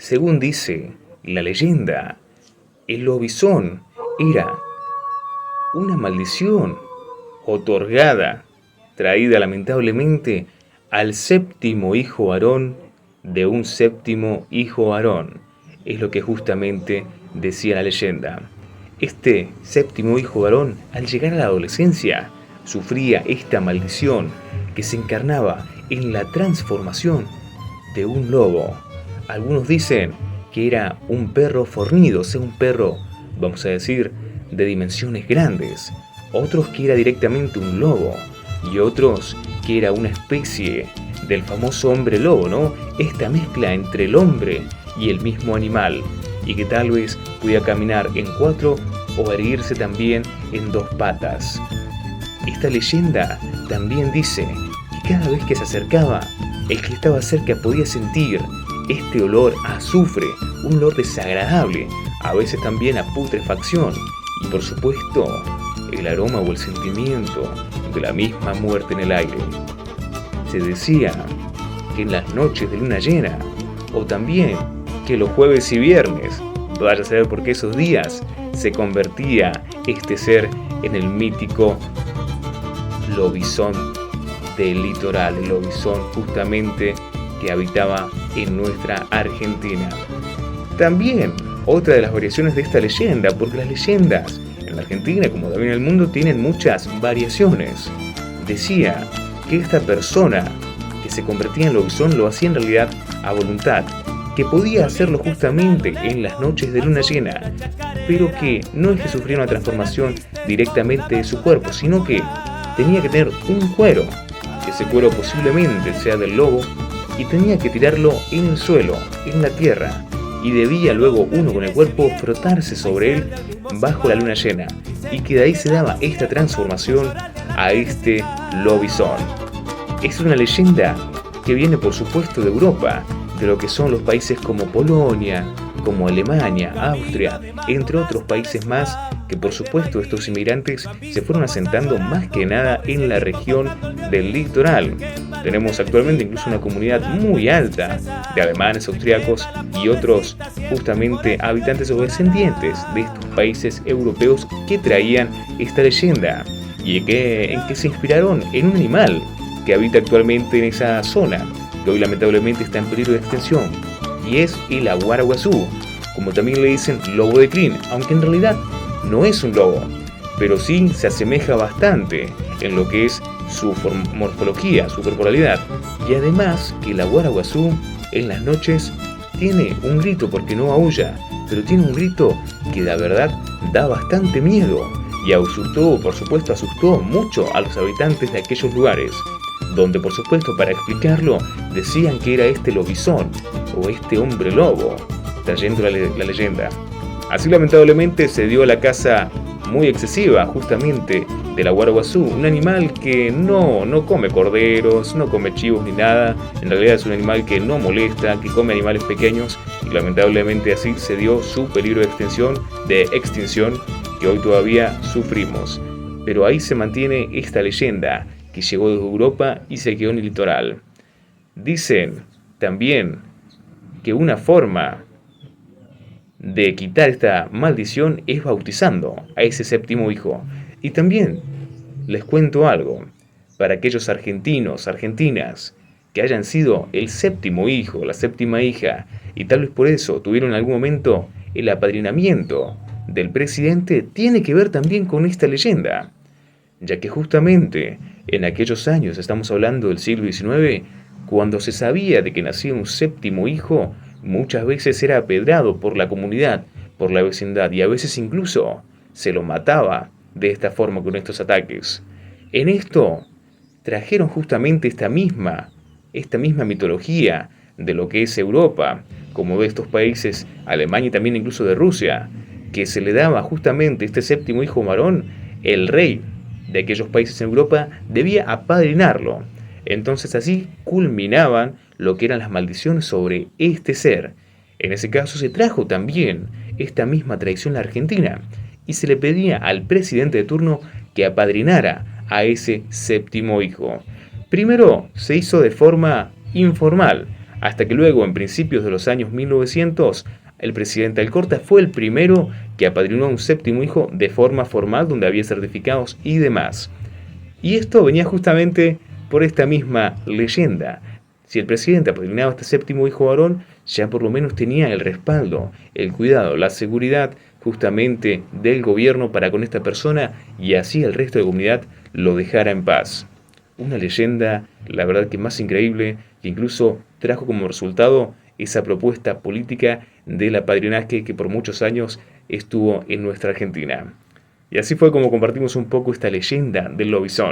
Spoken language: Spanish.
Según dice la leyenda, el lobizón era una maldición otorgada, traída lamentablemente al séptimo hijo varón de un séptimo hijo varón. Es lo que justamente decía la leyenda. Este séptimo hijo varón, al llegar a la adolescencia, sufría esta maldición que se encarnaba en la transformación de un lobo. Algunos dicen que era un perro fornido, o sea, un perro, vamos a decir, de dimensiones grandes. Otros que era directamente un lobo. Y otros que era una especie del famoso hombre lobo, ¿no? Esta mezcla entre el hombre y el mismo animal. Y que tal vez podía caminar en 4 o erguirse también en 2 patas. Esta leyenda también dice que cada vez que se acercaba, el que estaba cerca podía sentir este olor a azufre, un olor desagradable, a veces también a putrefacción y por supuesto el aroma o el sentimiento de la misma muerte en el aire. Se decía que en las noches de luna llena, o también que los jueves y viernes, vaya a saber por qué esos días, se convertía este ser en el mítico lobizón del litoral, el lobizón justamente que habitaba en nuestra Argentina. También otra de las variaciones de esta leyenda, porque las leyendas en la Argentina como también en el mundo tienen muchas variaciones. Decía que esta persona que se convertía en lobizón lo hacía en realidad a voluntad, que podía hacerlo justamente en las noches de luna llena, pero que no es que sufriera una transformación directamente de su cuerpo, sino que tenía que tener un cuero, que ese cuero posiblemente sea del lobo, y tenía que tirarlo en el suelo, en la tierra, y debía luego uno con el cuerpo frotarse sobre él bajo la luna llena, y que de ahí se daba esta transformación a este lobizón. Es una leyenda que viene por supuesto de Europa, de lo que son los países como Polonia, como Alemania, Austria, entre otros países más, que por supuesto estos inmigrantes se fueron asentando más que nada en la región del litoral. Tenemos actualmente incluso una comunidad muy alta de alemanes, austriacos y otros justamente habitantes o descendientes de estos países europeos que traían esta leyenda y en que se inspiraron en un animal que habita actualmente en esa zona, que hoy lamentablemente está en peligro de extinción, y es el aguaraguazú, como también le dicen lobo de crin, aunque en realidad no es un lobo, pero sí se asemeja bastante en lo que es su morfología, su corporalidad, y además que el aguaraguazú en las noches tiene un grito, porque no aúlla, pero tiene un grito que la verdad da bastante miedo, y asustó, por supuesto, asustó mucho a los habitantes de aquellos lugares, donde por supuesto para explicarlo decían que era este lobizón o este hombre lobo, trayendo la leyenda. Así lamentablemente se dio la caza muy excesiva justamente del aguaraguazú, un animal que no come corderos, no come chivos ni nada, en realidad es un animal que no molesta, que come animales pequeños y lamentablemente así se dio su peligro de extinción que hoy todavía sufrimos. Pero ahí se mantiene esta leyenda que llegó desde Europa y se quedó en el litoral. Dicen también que una forma de quitar esta maldición es bautizando a ese séptimo hijo. Y también les cuento algo, para aquellos argentinos, argentinas, que hayan sido el séptimo hijo, la séptima hija, y tal vez por eso tuvieron en algún momento el apadrinamiento del presidente, tiene que ver también con esta leyenda, ya que justamente en aquellos años, estamos hablando del siglo XIX, cuando se sabía de que nacía un séptimo hijo, muchas veces era apedrado por la comunidad, por la vecindad, y a veces incluso se lo mataba de esta forma con estos ataques. En esto trajeron justamente esta misma mitología de lo que es Europa, como de estos países, Alemania y también incluso de Rusia, que se le daba justamente este séptimo hijo varón, el rey de aquellos países en Europa debía apadrinarlo. Entonces así culminaban lo que eran las maldiciones sobre este ser. En ese caso se trajo también esta misma tradición a la Argentina y se le pedía al presidente de turno que apadrinara a ese séptimo hijo. Primero se hizo de forma informal, hasta que luego, en principios de los años 1900, el presidente Alcorta fue el primero que apadrinó a un séptimo hijo de forma formal, donde había certificados y demás. Y esto venía justamente por esta misma leyenda. Si el presidente apadrinaba a este séptimo hijo varón, ya por lo menos tenía el respaldo, el cuidado, la seguridad justamente del gobierno para con esta persona, y así el resto de la comunidad lo dejara en paz. Una leyenda, la verdad que más increíble, que incluso trajo como resultado esa propuesta política del apadrinaje que por muchos años estuvo en nuestra Argentina. Y así fue como compartimos un poco esta leyenda del lobizón.